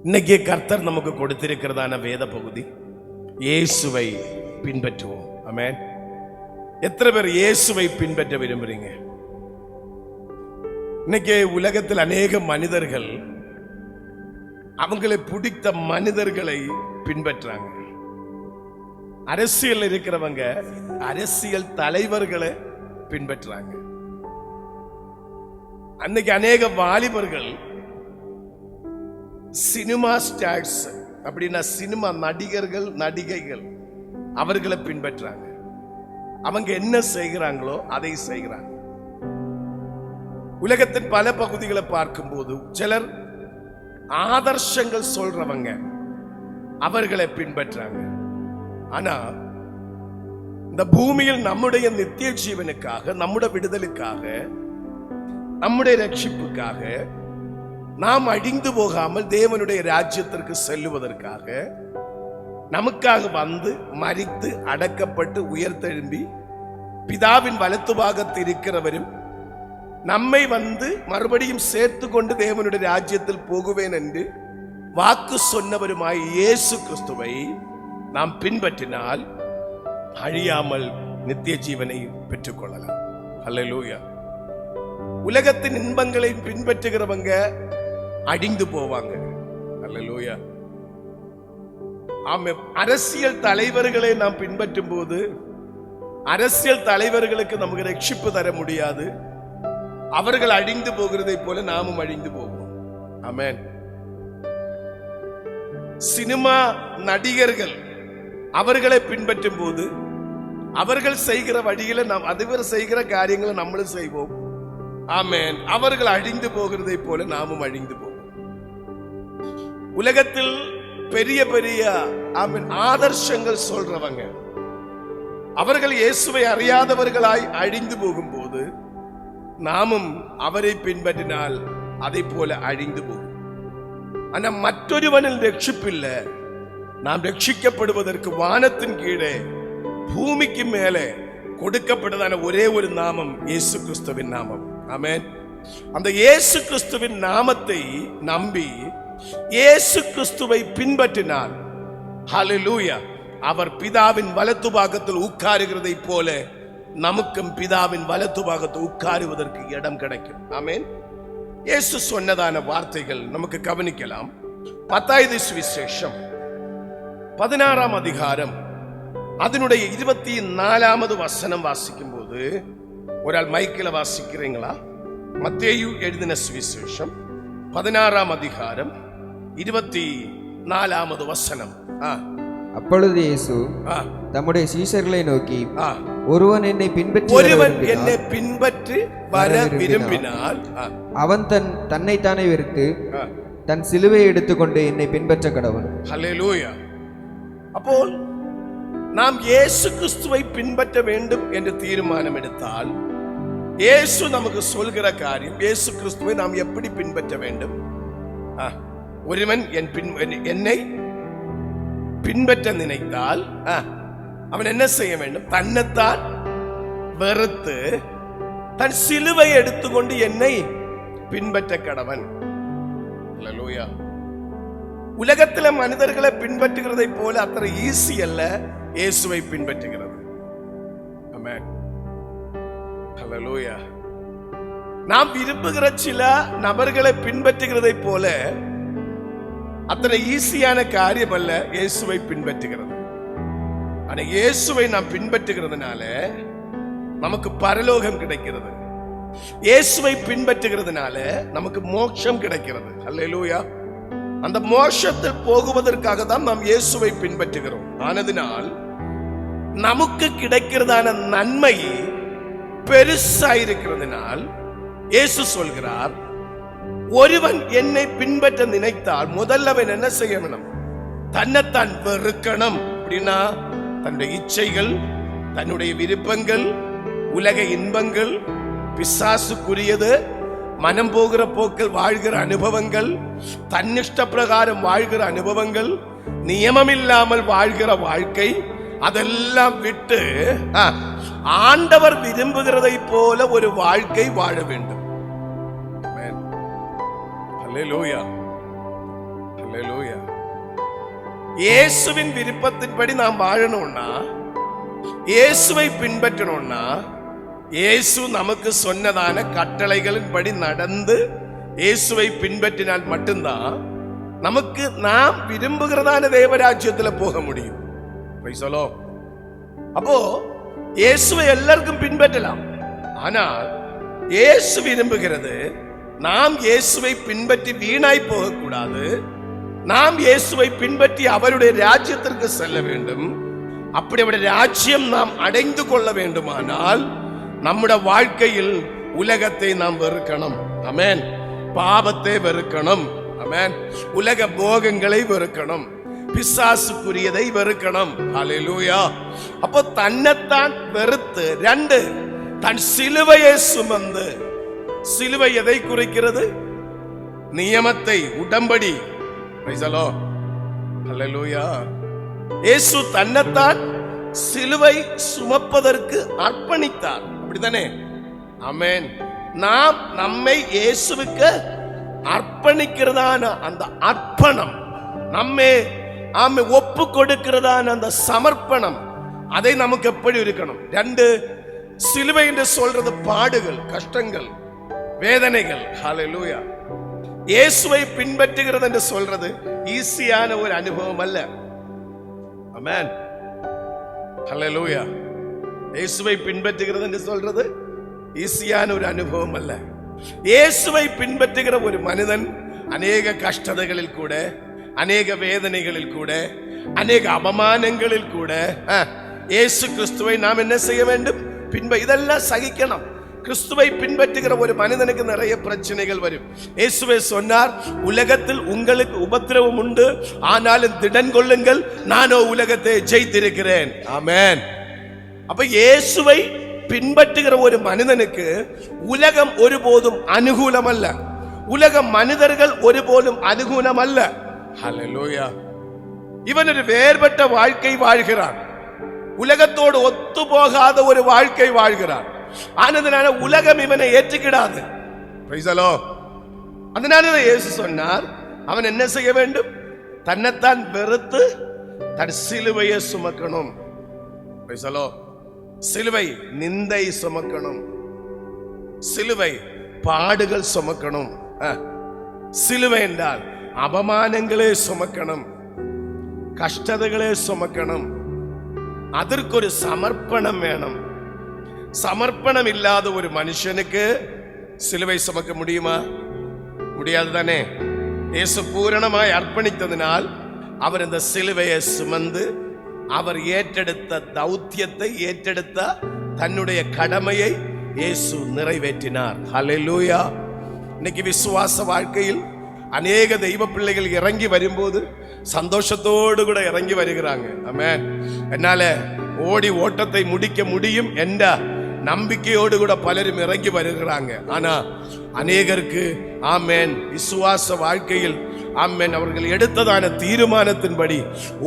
இன்னைக்கு கர்த்தர் நமக்கு கொடுத்திருக்கிறதான வேத பகுதி இயேசுவை பின்பற்றுவோம். ஆமென். எத்தனை பேர் இயேசுவை பின்பற்ற விரும்புறீங்க? இன்னைக்கு உலகத்தில் அநேக மனிதர்கள் அவங்களை பிடித்த மனிதர்களை பின்பற்றாங்க. அரசியல் இருக்கிறவங்க அரசியல் தலைவர்களை பின்பற்றாங்க. அன்னைக்கு அநேக வாலிபர்கள் சினிமா ஸ்டார்ஸ், அப்படின்னா சினிமா நடிகர்கள் நடிகைகள், அவர்களை பின்பற்றாங்க. அவங்க என்ன செய்கிறாங்களோ அதை செய்கிறாங்க. உலகத்தின் பல பகுதிகளை பார்க்கும்போது சிலர் ஆதர்சங்கள் சொல்றவங்க அவர்களை பின்பற்றாங்க. ஆனா இந்த பூமியில் நம்முடைய நித்திய ஜீவனுக்காக, நம்முடைய விடுதலுக்காக, நம்முடைய ரட்சிப்புக்காக, நாம் அழிந்து போகாமல் தேவனுடைய ராஜ்யத்திற்கு செல்லுவதற்காக நமக்காக வந்து மரித்து அடக்கப்பட்டு உயர்த்தெழும்பி பிதாவின் வலத்து பாகத்தில் இருக்கிறவரும் நம்மை வந்து மறுபடியும் சேர்த்து கொண்டு தேவனுடைய ராஜ்யத்தில் போகுவேன் என்று வாக்கு சொன்னவருமாய் இயேசு கிறிஸ்துவை நாம் பின்பற்றினால் அழியாமல் நித்திய ஜீவனை பெற்றுக்கொள்ளலாம். அல்லேலூயா. உலகத்தின் இன்பங்களை பின்பற்றுகிறவங்க அழிந்து போவாங்க. அல்லேலூயா. ஆமென். அரசியல் தலைவர்களை நாம் பின்பற்றும் போது அரசியல் தலைவர்களுக்கு நமக்கு ரட்சிப்பு தர முடியாது. அவர்கள் அழிந்து போகிறதை போல நாமும் அழிந்து போவோம். ஆமென். சினிமா நடிகர்கள் அவர்களை பின்பற்றும் போது அவர்கள் செய்கிற வழியில நாம் அதுவர் செய்கிற காரியங்களை நம்மளும் செய்வோம். ஆமென். அவர்கள் அழிந்து போகிறதை போல நாமும் அழிந்து போவோம். உலகத்தில் பெரிய பெரிய ஆமென் ஆதர்சங்கள் சொல்றவங்க அவர்கள் இயேசுவை அறியாதவர்களாய் அழிந்து போகும்போது நாமும் அவரை பின்பற்றினால் அதை போல அழிந்து போகும். ஆனா மற்றொருவனில் ரட்சிப்பில்லை. நாம் ரட்சிக்கப்படுவதற்கு வானத்தின் கீழே பூமிக்கு மேலே கொடுக்கப்பட்டதான ஒரே ஒரு நாமம் இயேசு கிறிஸ்துவின் நாமம். ஆமென். அந்த இயேசு கிறிஸ்துவின் நாமத்தை நம்பி இயேசு கிறிஸ்துவை பின்பற்றினால் ஹல்லேலூயா, அவர் பிதாவின் வலத்து பாகத்தில் உட்காருகிறதை போல நமக்கும் பிதாவின் வலத்து பாகத்தில் உட்காருவதற்கு இடம் கிடைக்கும். ஆமென். இயேசு சொன்னதான வார்த்தைகள் நமக்கு கவனிக்கலாம். மத்தாய் சுவிசேஷம் 16ஆம் அதிகாரம் அதனுடைய 24வது வசனம் வாசிக்கும் போது, ஒரு ஆள் மைக்கில் வாசிக்கிறீங்களா? மத்தேயு எழுதின சுவிசேஷம் 16ஆம் அதிகாரம் 24வது வசனம். அப்பொழுது இயேசு தம்முடைய சீஷர்களை நோக்கி, ஒருவன் என்னை பின்பற்றி வர விரும்பினால் அவன் தன்னைத்தானே வெறுத்து தன் சிலுவையை எடுத்துக்கொண்டு என்னை பின்பற்ற கடவன். ஹல்லேலூயா. அப்போ நாம் இயேசு கிறிஸ்துவை பின்பற்ற வேண்டும் என்று தீர்மானம் எடுத்தால் இயேசு நமக்கு சொல்கிற காரியம், இயேசு கிறிஸ்துவை நாம் எப்படி பின்பற்ற வேண்டும்? ஒருவன் என்னை பின்பற்ற நினைத்தால் அவன் என்ன செய்ய வேண்டும்? தன்னைத்தான் வெறுத்து தன் சிலுவை எடுத்துக்கொண்டு என்னை பின்பற்ற கடவன். அல்லேலூயா. உலகத்துல மனிதர்களை பின்பற்றுகிறதை போல அத்தனை ஈஸி அல்ல இயேசுவை பின்பற்றுகிறது. ஆமென். ஹல்லேலூயா. நாம் விரும்புகிற சில நபர்களை பின்பற்றுகிறதை போல அத்தனை ஈஸியான காரியம் அல்ல இயேசுவை பின்பற்றுகிறது. ஆனா இயேசுவை நாம் பின்பற்றுகிறதுனால நமக்கு பரலோகம் கிடைக்கிறது. இயேசுவை பின்பற்றுகிறதுனால நமக்கு மோட்சம் கிடைக்கிறது. அல்லேலூயா. அந்த மோட்சத்தில் போகுவதற்காக தான் நாம் இயேசுவை பின்பற்றுகிறோம். ஆனதினால் நமக்கு கிடைக்கிறதான நன்மை பெருசாயிருக்கிறதுனால் இயேசு சொல்கிறார், ஒருவன் என்னை பின்பற்ற நினைத்தால் முதல்லவன் என்ன செய்ய வேணும்? தன்னைத்தான் வெறுக்கணும். அப்படின்னா தன்னுடைய இச்சைகள், தன்னுடைய விருப்பங்கள், உலக இன்பங்கள், பிசாசுக்குரியது, மனம் போகிற போக்கில் வாழ்கிற அனுபவங்கள், தன்னிஷ்ட பிரகாரம் வாழ்கிற அனுபவங்கள், நியமம் இல்லாமல் வாழ்கிற வாழ்க்கை, அதெல்லாம் விட்டு ஆண்டவர் விரும்புகிறதை போல ஒரு வாழ்க்கை வாழ வேண்டும். அல்லேலூயா. ஹல்லேலூயா. இயேசுவின் விருப்பத்தின்படி நாம் வாழணும்னா, இயேசுவை பின்பற்றணும்னா, இயேசு நமக்கு சொன்னதான கட்டளைகளின்படி நடந்து இயேசுவை பின்பற்றினால் மட்டும்தான் நமக்கு நாம் விரும்புகிறதான தேவராஜ்யத்துல போக முடியும். அப்போ இயேசுவை எல்லாருக்கும் பின்பற்றலாம். ஆனால் இயேசு விரும்புகிறது நாம் இயேசுவை பின்பற்றி வீணாய் போகக்கூடாது. நாம் இயேசுவை பின்பற்றி அவருடைய ராஜ்யத்திற்கு செல்ல வேண்டும். அப்படி அவருடைய ராஜ்யம் நாம் அடைந்து கொள்ள வேண்டுமானால் நம்முடைய வாழ்க்கையில் உலகத்தை நாம் வெறுக்கணும். ஆமென். பாவத்தை வெறுக்கணும். ஆமென். உலக போகங்களை வெறுக்கணும். பிசாசுக்குரியதை வெறுக்கணும். ஹல்லேலூயா. அப்போ தன்னைத்தான் வெறுத்து, ரெண்டு, தன் சிலுவையை சுமந்து. சிலுவை எதை குறிக்கிறது? நியமத்தை, உடம்படி. ஹல்லேலூயா. இயேசு தன்னைத்தான் சிலுவை சுமப்பதற்கு அர்ப்பணித்தார். அப்படித்தானே? ஆமென். நாம் நம்மை இயேசுவுக்கு அர்ப்பணிக்கிறதான அந்த அர்ப்பணம், நம்மை ஒப்பு கொடுக்கிறதான அந்த சமர்ப்பணம், அதை நமக்கு எப்படி இருக்கணும்? ரெண்டு, சிலுவை என்று சொல்றது பாடுகள், கஷ்டங்கள், வேதனைகள். ஹல்லேலூயா. இயேசுவை பின்பற்றுகிறது என்று சொல்றது ஈஸியான ஒரு அனுபவம் அல்ல. ஆமென். ஹல்லேலூயா. இயேசுவை பின்பற்றுகிறது என்று சொல்றது ஈஸியான ஒரு அனுபவம் அல்ல. இயேசுவை பின்பற்றுகிற ஒரு மனிதன் அநேக கஷ்டங்களில் கூட, அநேக வேதனைகளில் கூட, அநேக அவமானங்களில் கூட இயேசு கிறிஸ்துவை நாம் என்ன செய்ய வேண்டும்? இதெல்லாம் சகிக்கணும். கிறிஸ்துவை பின்பற்றுகிற ஒரு மனிதனுக்கு நிறைய பிரச்சனைகள் வரும். இயேசுவே சொன்னார், உலகத்தில் உங்களுக்கு உபத்திரவம் உண்டு, ஆனாலும் திடன் கொள்ளுங்கள், நானோ உலகத்தை ஜெயித்திருக்கிறேன். ஆமென். அப்ப இயேசுவை பின்பற்றுகிற ஒரு மனிதனுக்கு உலகம் ஒருபோதும் அனுகூலம் அல்ல. உலக மனிதர்கள் ஒருபோதும் அனுகூலம் அல்ல. ஹல்லேலூயா. இவன் ஒரு வேறுபட்ட வாழ்க்கை வாழ்கிறான். உலகத்தோடு ஒத்து போகாத ஒரு வாழ்க்கை வாழ்கிறான். ஆனதுனால உலகம் இவனை ஏற்றுக்கிடாது. அதனால இயேசு சொன்னார், அவன் என்ன செய்ய வேண்டும்? தன்னைத்தான் வெறுத்து தன் சிலுவையை சுமக்கணும். சிலுவை நிந்தை சுமக்கணும். சிலுவை பாடுகள் சுமக்கணும். சிலுவை என்றால் அவமானங்களே சுமக்கணும், கஷ்டங்களே சுமக்கணும். அதற்கு ஒரு சமர்ப்பணம் வேணும். சமர்ப்பணம் இல்லாத ஒரு மனுஷனுக்கு சிலுவை சுமக்க முடியுமா? முடியாது தானே? இயேசு பூரணமாய் அர்ப்பணித்ததினால் அவர் இந்த சிலுவையை சுமந்து அவர் ஏற்றெடுத்த தௌத்தியத்தை, ஏற்றெடுத்த தன்னுடைய கடமையை இயேசு நிறைவேற்றினார். ஹல்லேலூயா. இன்னைக்கு விசுவாச வாழ்க்கையில் அநேக தெய்வ பிள்ளைகள் இறங்கி வரும்போது சந்தோஷத்தோடு கூட இறங்கி வருகிறாங்க. ஆமென். என்னால ஓடி ஓட்டத்தை முடிக்க முடியும் என்ற நம்பிக்கையோடு கூட பலரும் இறங்கி வருகிறாங்க. ஆனா அநேகருக்கு ஆமென் விசுவாச வாழ்க்கையில் ஆமென் அவர்கள் எடுத்ததான தீர்மானத்தின்படி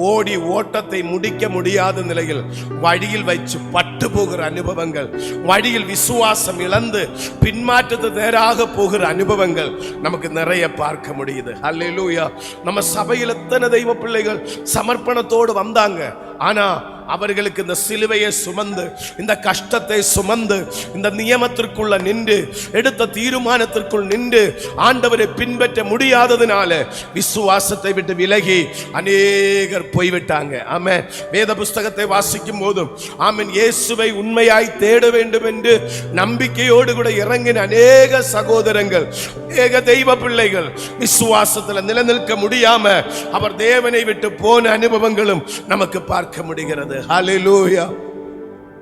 ஓடி ஓட்டத்தை முடிக்க முடியாத நிலையில் வழியில் வைத்து பட்டு போகிற அனுபவங்கள், வழியில் விசுவாசம் இழந்து பின்மாற்றத்தை நேராக போகிற அனுபவங்கள் நமக்கு நிறைய பார்க்க முடியுது. ஹல்லேலூயா. நம்ம சபையில் எத்தனை தெய்வ பிள்ளைகள் சமர்ப்பணத்தோடு வந்தாங்க. ஆனா அவர்களுக்கு இந்த சிலுவையை சுமந்து, இந்த கஷ்டத்தை சுமந்து, இந்த நியமத்திற்குள்ள நின்று, எடுத்த தீர்மானத்திற்குள் நின்று ஆண்டவரை பின்பற்ற முடியாததுனால விசுவாசத்தை விட்டு விலகி அநேகர் போய்விட்டாங்க. ஆமென். வேத புஸ்தகத்தை வாசிக்கும் போதும் ஆமென் இயேசுவை உண்மையாய் தேட வேண்டும் என்று நம்பிக்கையோடு கூட இறங்கின அநேக சகோதரங்கள், அநேக தெய்வ பிள்ளைகள் விசுவாசத்தில் நிலைநிற்க முடியாம அவர் தேவனை விட்டு போன அனுபவங்களும் நமக்கு பார்க்க முடிகிறது. ஹல்லேலூயா.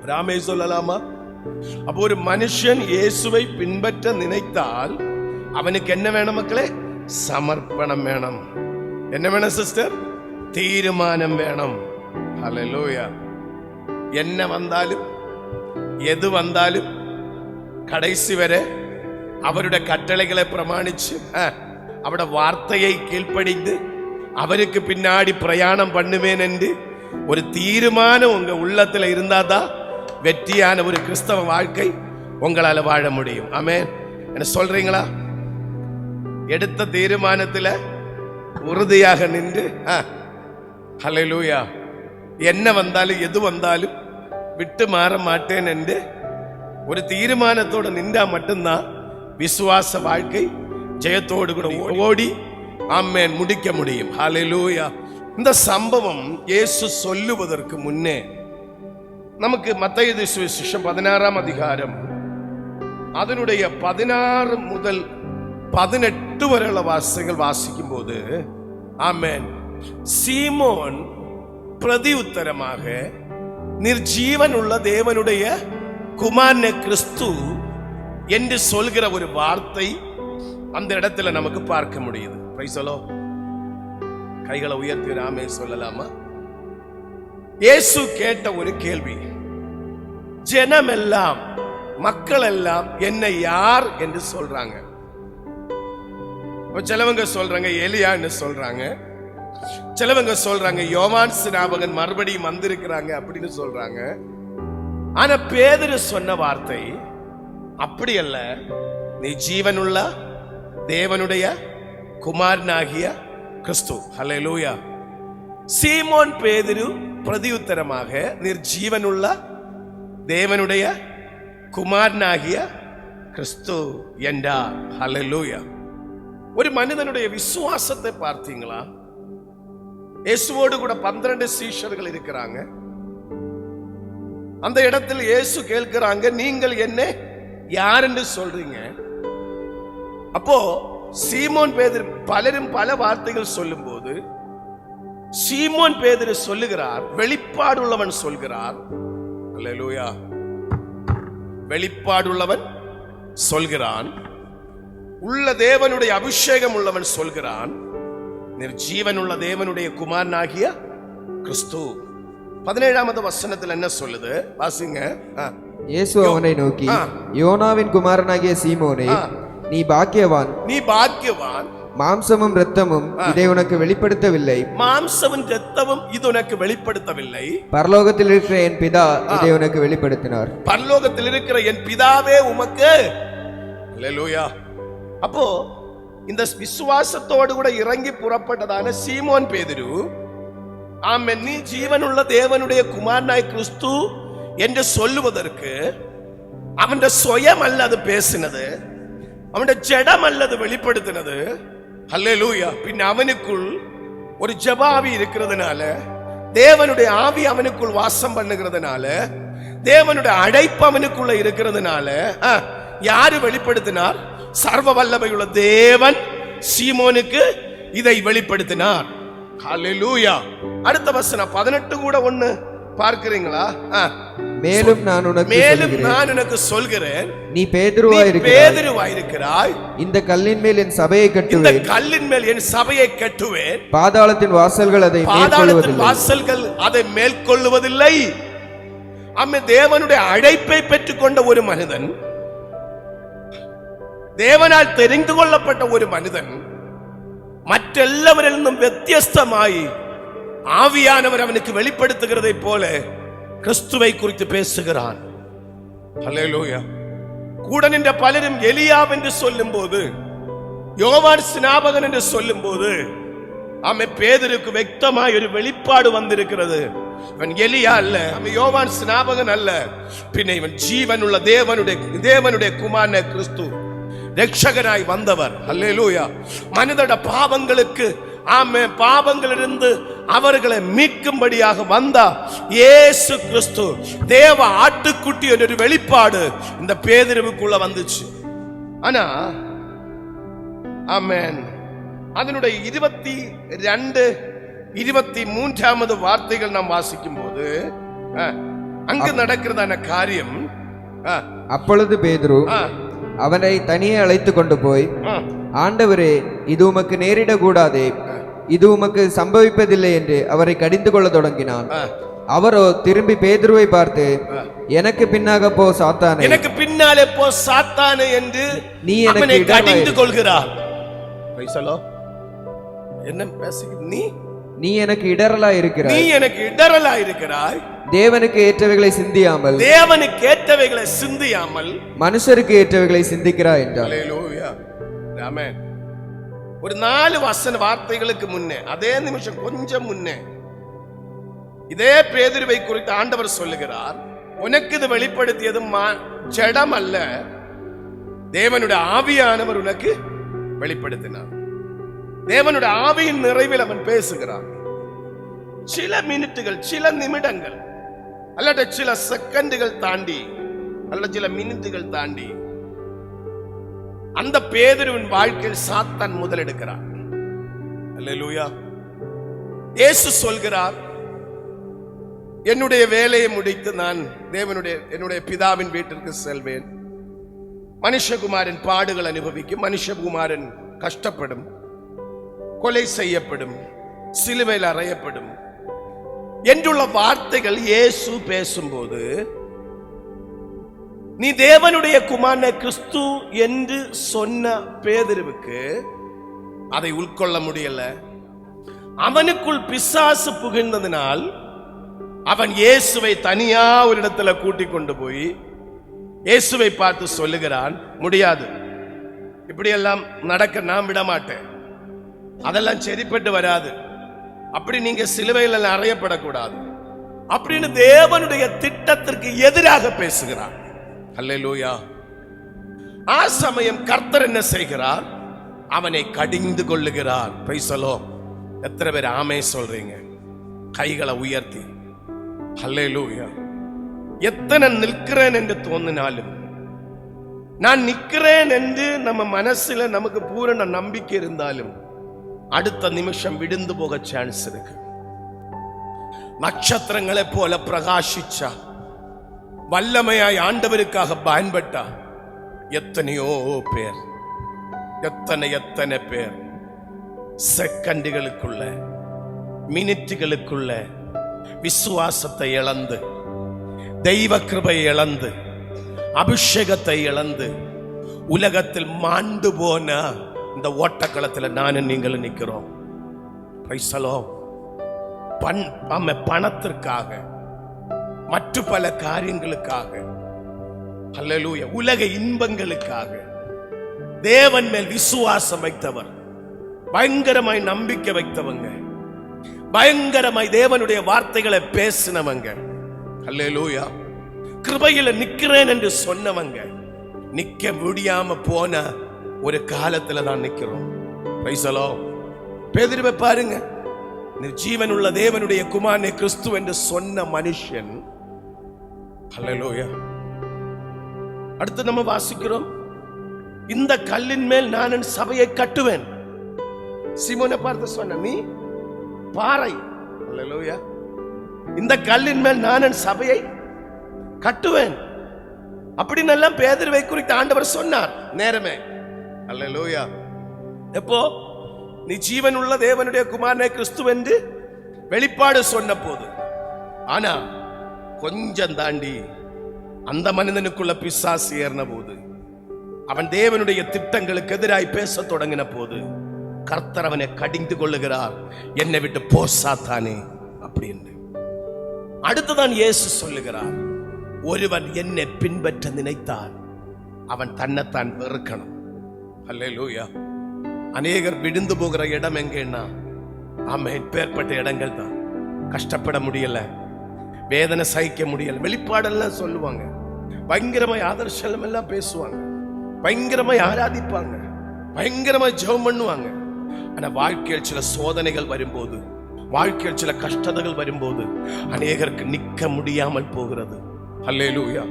ராமே சொல்லலாமா? அப்போ ஒரு மனுஷன் இயேசுவை பின்பற்ற நினைத்தால் அவனுக்கு என்ன வேணும் மக்களே? சமர்ப்பணம் வேணும். என்ன வேணும் சிஸ்டர்? தீர்மானம் வேணும். ஹல்லேலூயா. என்ன வந்தாலும் எது வந்தாலும் கடைசி வரை அவருடைய கட்டளைகளை பிரமாணிச்சு அவருடைய வார்த்தையை கீழ்ப்படிந்து அவருக்கு பின்னாடி பிரயாணம் பண்ணுவேன் என்று ஒரு தீர்மானம் உங்க உள்ளத்துல இருந்தாதான் வெற்றியான ஒரு கிறிஸ்தவ வாழ்க்கை உங்களால வாழ முடியும். ஆமென். என்ன சொல்றீங்களா? எடுத்த தீர்மானத்துல உறுதியாக நின்று ஹல்லேலூயா, என்ன வந்தாலும் எது வந்தாலும் விட்டு மாற மாட்டேன் என்று ஒரு தீர்மானத்தோடு நின்றா மட்டும்தான் விசுவாச வாழ்க்கை ஜெயத்தோடு கூட ஓடி ஆமென் முடிக்க முடியும். ஹல்லேலூயா. இந்த சம்பவம் இயேசு சொல்லுவதற்கு முன்னே நமக்கு மத்தேயு சுவிசேஷம் 16ஆம் அதிகாரம் அதனுடைய 16 முதல் 18 வரையுள்ள வாசகங்கள் வாசிக்கும் போது ஆமென், சீமோன் பிரதி உத்தரமாக நிர்ஜீவன் உள்ள தேவனுடைய குமாரனே கிறிஸ்து என்று சொல்கிற ஒரு வார்த்தை அந்த இடத்துல நமக்கு பார்க்க முடியுது. Price the Lord. கைகளை உயர்த்தி நாமே சொல்லலாமா? இயேசு கேட்ட ஒரு கேள்வி, ஜனம் எல்லாம் மக்கள் எல்லாம் என்னை யார் என்று சொல்றாங்க? சிலவங்க சொல்றாங்க எலியான்னு சொல்றாங்க, சிலவங்க சொல்றாங்க யோவான் ஸ்நாபகன் மறுபடியும் வந்திருக்கிறாங்க அப்படின்னு சொல்றாங்க. ஆனா பேதுரு சொன்ன வார்த்தை அப்படி அல்ல, நீ ஜீவனுள்ள தேவனுடைய குமாரனாகிய கிறிஸ்து. ஹல்லேலூயா. சீமோன் பேதுரு பிரதியுத்தரமாக நீர் ஜீவனுள்ள தேவனுடைய குமாரனாகிய கிறிஸ்து என்றார். ஹல்லேலூயா. ஒரு மனிதனுடைய விசுவாசத்தை பார்த்தீங்களா? இயேசுவோடு கூட 12 சீஷர்கள் இருக்கிறாங்க. அந்த இடத்தில் இயேசு கேட்கிறாங்க, நீங்கள் என்ன யார் என்று சொல்றீங்க? அப்போ சீமோன் பேதுரு பலரும் பல வார்த்தைகள் சொல்லும் போது சீமோன் பேதுரு சொல்லுகிறார், வெளிப்பாடுள்ளவன் சொல்கிறார். அல்லேலூயா. வெளிப்பாடுள்ளவன் சொல்கிறான், உள்ள தேவனுடைய அபிஷேகம் உள்ளவன் சொல்கிறான், நீர் ஜீவனுள்ள தேவனுடைய குமாரனாகிய கிறிஸ்து. 17ஆவது வசனத்தில் என்ன சொல்லுது வாசிங்க. இயேசு அவனை நோக்கி, யோனாவின் குமாரனாகிய சீமோனே, நீ பாக்கியவான், நீ பாக்கியவான், மாம்சமும் இரத்தமும் இதை உனக்கு வெளிப்படுத்தவில்லை, மாம்சமும் இரத்தமும் இது உனக்கு வெளிப்படுத்தவில்லை, பரலோகத்தில் இருக்கிற என் பிதா இதை உனக்கு வெளிப்படுத்தினார். பரலோகத்தில் இருக்கிற என் பிதாவே உமக்கு. அல்லேலூயா. அப்போ இந்த விசுவாசத்தோடு கூட இறங்கி புறப்பட்டதான சீமோன் பேதுரு, ஆமென், நீ ஜீவனுள்ள தேவனுடைய குமாரனாய் கிறிஸ்து என்று சொல்லுவதற்கு அவனுடைய சுயம் அல்ல அது பேசினது, அவனுடைய ஜடம் அல்லது வெளிப்படுத்தினது. ஹல்லேலூயா. பின் அவனுக்குள் ஒரு ஜபாவி இருக்கிறதுனால, தேவனுடைய ஆவி அவனுக்குள் வாசம் பண்ணுகிறதுனால, தேவனுடைய அழைப்பு அவனுக்குள்ள இருக்கிறதுனால யாரு வெளிப்படுத்தினார்? சர்வ வல்லமையுள்ள தேவன் சீமோனுக்கு இதை வெளிப்படுத்தினார். ஹல்லேலூயா. அடுத்த வசனம் 18 கூட ஒண்ணு பார்க்கிறீங்களா? மேலும் நான் உனக்கு சொல்கிறேன், நீ பேதுருவாயிருக்கிறாய், இந்த கல்லின் மேல் என் சபையை கட்டுவேன், கல்லின் மேல் என் சபையை கட்டுவேன், பாதாளத்தின் வாசல்கள் அதை மேற்கொள்ளுவதில்லை. அம்மே, தேவனுடைய அழைப்பை பெற்றுக்கொண்ட ஒரு மனிதன், தேவனால் தெரிந்து கொள்ளப்பட்ட ஒரு மனிதன், மற்றெல்லவரிலும் வித்தியஸ்தமாய் ஆவியானவர் அவனுக்கு வெளிப்படுத்துகிறதை போல கிறிஸ்துவை குறித்து பேசுகிறான். ஹல்லேலூயா. கூட நின்ற பலரும் எலியா என்று சொல்லும் போது, யோவான் ஸ்நாபகன் என்று சொல்லும் போது, அவன் பேதுருக்கு வெக்தமாய் ஒரு வெளிப்பாடு வந்திருக்கிறது. இவன் எலியா அல்ல, அவன் யோவான் ஸ்நாபகன் அல்ல, பின்ன இவன் ஜீவன் உள்ள தேவனுடைய குமாரனே கிறிஸ்து, ரட்சகனாய் வந்தவர். அல்லேலூயா. மனிதட பாவங்களுக்கு, ஆமென், பாவங்களிலிருந்து அவர்களை மீட்கும்படியாக வந்த இயேசு கிறிஸ்து, தேவ ஆட்டுக்குட்டி என்ற ஒரு வெளிப்பாடு இந்த பேதுருவுக்குள்ள வந்துச்சு. ஆனா ஆமென், அதனுடைய 22, 23வது வார்த்தைகள் நாம் வாசிக்கும் போது அங்கு நடக்கிறதான காரியம், அப்பொழுது பேதுரு அவனை தனியே அழைத்து கொண்டு போய், ஆண்டவரே, இது உமக்கு நேரிட கூடாதே, இது உமக்கு சம்பவிப்பதில்லை என்று அவரை கடிந்து கொள்ள தொடங்கினான். அவரோ திரும்பி பேதுருவை பார்த்து, எனக்கு பின்னாக போ சாத்தானே, எனக்கு பின்னாலே போ சாத்தானே என்று நீ எனக்கு கடிந்து கொள்கிறார். என்ன பேசுகிறீ? நீ எனக்கு இடரலா இருக்கிறாய், நீ எனக்கு இடரலா இருக்கிறாய், தேவனுக்கு ஏற்றவைகளை சிந்தியாமல் மனுஷருக்கு ஏற்றவைகளை சிந்திக்கிறாய் என்றார். அல்லேலூயா. ஆமென். ஒரு 4 வசன வார்த்தைகளுக்கு முன்னே, அதே நிமிஷம் கொஞ்சம் முன்னே இதே பேதுருவை குறித்து ஆண்டவர் சொல்லுகிறார், உனக்கு இது வெளிப்படுத்தியது ஜடம் அல்ல, தேவனுடைய ஆவியானவர் உனக்கு வெளிப்படுத்தினார். தேவனுடைய ஆவியின் நிறைவில் அவன் பேசுகிறான். சில மினிட்டுகள், சில நிமிடங்கள், அல்லது சில செகண்டுகள் தாண்டி, அல்லது சில மினிட்டுகள் தாண்டி அந்த பேதுருவின் வாழ்க்கையில் சாத்தான் முதலெடுக்கிறான். அல்லேலூயா. இயேசு சொல்கிறார், என்னுடைய வேலையை முடித்து நான் என்னுடைய பிதாவின் வீட்டிற்கு செல்வேன். மனுஷகுமாரன் பாடுகள் அனுபவிக்கும், மனுஷகுமாரன் கஷ்டப்படும், கொலை செய்யப்படும், சிலுவையில் அறையப்படும் என்றுள்ள வார்த்தைகள் இயேசு பேசும்போது, நீ தேவனுடைய குமாரனை கிறிஸ்து என்று சொன்ன பேதுருவுக்கு அதை உட்கொள்ள முடியல. அவனுக்குள் பிசாசு புகிழ்ந்ததினால் அவன் இயேசுவை தனியா ஒரு இடத்துல கூட்டிக் கொண்டு போய் இயேசுவை பார்த்து சொல்லுகிறான், முடியாது, இப்படியெல்லாம் நடக்க நான் விட மாட்டேன், அதெல்லாம் சரிப்பட்டு வராது, அப்படி நீங்க சிலுவையில் அறையப்படக்கூடாது அப்படின்னு தேவனுடைய திட்டத்திற்கு எதிராக பேசுகிறான். அல்லேலூயா. ஆ சமயம் கர்த்தர் என்ன செய்கிறார்? அவனை கடிந்து கொள்ளுகிறார். Praise the Lord. எத்தனை பேர் ஆமே சொல்றீங்க? கைகளை உயர்த்தி. அல்லேலூயா. எத்தனை நிற்கிறேன் என்று தோன்றினாலும், நான் நிற்கிறேன் என்று நம்ம மனசுல நமக்கு பூரண நம்பிக்கை இருந்தாலும், அடுத்த நிமிஷம் விழுந்து போக சான்ஸ் இருக்கு. நட்சத்திரங்களை போல பிரகாசிச்சா, வல்லமையாய் ஆண்டவருக்காக பயன்பட்டா, எத்தனையோ பேர், எத்தனை பேர் செகண்டுகளுக்குள்ள, மினிட்டுகளுக்குள்ள விசுவாசத்தை இழந்து, தெய்வ கிருபை இழந்து, அபிஷேகத்தை இழந்து, உலகத்தில் மாண்டு போன இந்த ஓட்டக்களத்தில் நானும் நீங்களும் நிற்கிறோம். பணத்திற்காக, மற்ற பல காரியங்களுக்காக, அல்லேலூயா, உலக இன்பங்களுக்காக தேவன் மேல் விசுவாசம் வைத்தவர், பயங்கரமாய் நம்பிக்கை வைத்தவங்க, பயங்கரமாய் தேவனுடைய வார்த்தைகளை பேசினவங்க, அல்லேலூயா, கிருபையில நிக்கிறேன் என்று சொன்னவங்க, நிக்க முடியாம போன ஒரு காலத்துல தான் நிக்கிறோம். Price the Lord. பேதுருவை பாருங்க, நீ ஜீவனுள்ள தேவனுடைய குமாரனே கிறிஸ்து என்று சொன்ன மனுஷன். அல்லேலூயா. அடுத்து நம்ம வாசிக்கிறோம், இந்த கல்லின் மேல் நான் என் சபையை கட்டுவேன். சீமோனை பார்த்து சொன்ன, நீ பாறை. அல்லேலூயா. இந்த கல்லின் மேல் நான் என் சபையை கட்டுவேன் அப்படின்னு எல்லாம் பேதுருவை குறித்து ஆண்டவர் சொன்னார் நேரமே. அல்லேலூயா. எப்போ? நீ ஜீவனுள்ள தேவனுடைய குமாரனே கிறிஸ்து என்று வெளிப்பாடு சொன்ன போது. ஆனா கொஞ்சம் தாண்டி அந்த மனிதனுக்குள்ள பிசாசு ஏறின போது, அவன் தேவனுடைய திட்டங்களுக்கு எதிராய் பேச தொடங்கின போது, கர்த்தர் அவனை கடிந்து கொள்ளுகிறார், என்னை விட்டு போ சாத்தானே அப்படின்னு. அடுத்துதான் இயேசு சொல்லுகிறார், ஒருவன் என்னை பின்பற்ற நினைத்தால் அவன் தன்னைத்தான் வெறுக்கணும். அல்லேலூயா. அநேகர் விழுந்து போகிற இடம் எங்கன்னா, ஆமென், பேர்பட்ட இடங்கள் தான். கஷ்டப்பட முடியல, வேதனை சகிக்க முடியல, வெளிப்பாடெல்லாம் சொல்லுவாங்க, பயங்கரமாய் ஆதர்சம் எல்லாம் பேசுவாங்க, பயங்கரமாய் ஆராதிப்பாங்க, பயங்கரமாய் ஜெபம் பண்ணுவாங்க. ஆனா வாழ்க்கையில் சில சோதனைகள் வரும்போது, வாழ்க்கையில் சில கஷ்டங்கள் வரும்போது அநேகருக்கு நிற்க முடியாமல் போகிறது. அல்லேலூயா.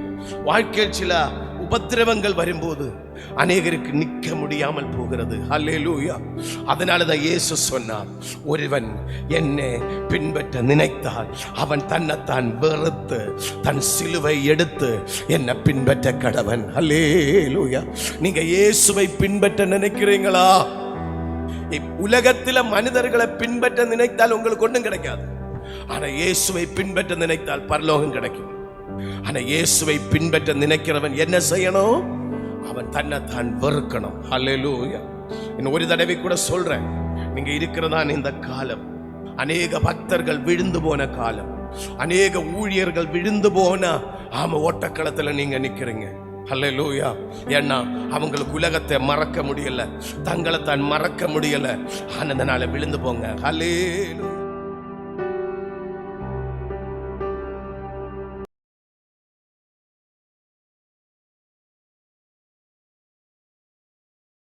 வாழ்க்கையில் சில உபத்திரவங்கள் வரும்போது அநேகருக்கு நிற்க முடியாமல் போகிறது. அல்லேலூயா. அதனாலதான் இயேசு சொன்னார், ஒருவன் என்னை பின்பற்ற நினைத்தால் அவன் தன்னைத்தான் வெறுத்து தன் சிலுவை எடுத்து என்னை பின்பற்ற கடவன். அல்லேலூயா. நீங்க இயேசுவை பின்பற்ற நினைக்கிறீங்களா? உலகத்தில மனிதர்களை பின்பற்ற நினைத்தால் உங்களுக்கு ஒன்றும் கிடைக்காது. ஆனா இயேசுவை பின்பற்ற நினைத்தால் பரலோகம் கிடைக்கும். ஆனா இயேசுவை பின்பற்ற நினைக்கிறவன் என்ன செய்யணும்? அவன் தன்னைத்தான் வெறுக்கணும். அல்லேலூயா. இன்னும் ஒரு தடவை கூட சொல்றேன், நீங்க இருக்கிறதான் இந்த காலம் அநேக பக்தர்கள் விழுந்து போன காலம், அநேக ஊழியர்கள் விழுந்து போன ஓட்டக்களத்துல நீங்க நிக்கிறீங்க. ஹல்லேலூயா. ஏன்னா அவங்களுக்கு உலகத்தை மறக்க முடியல, தங்களை தான் மறக்க முடியல. அந்த நாளை விழுந்து போங்க. ஹல்லேலூயா.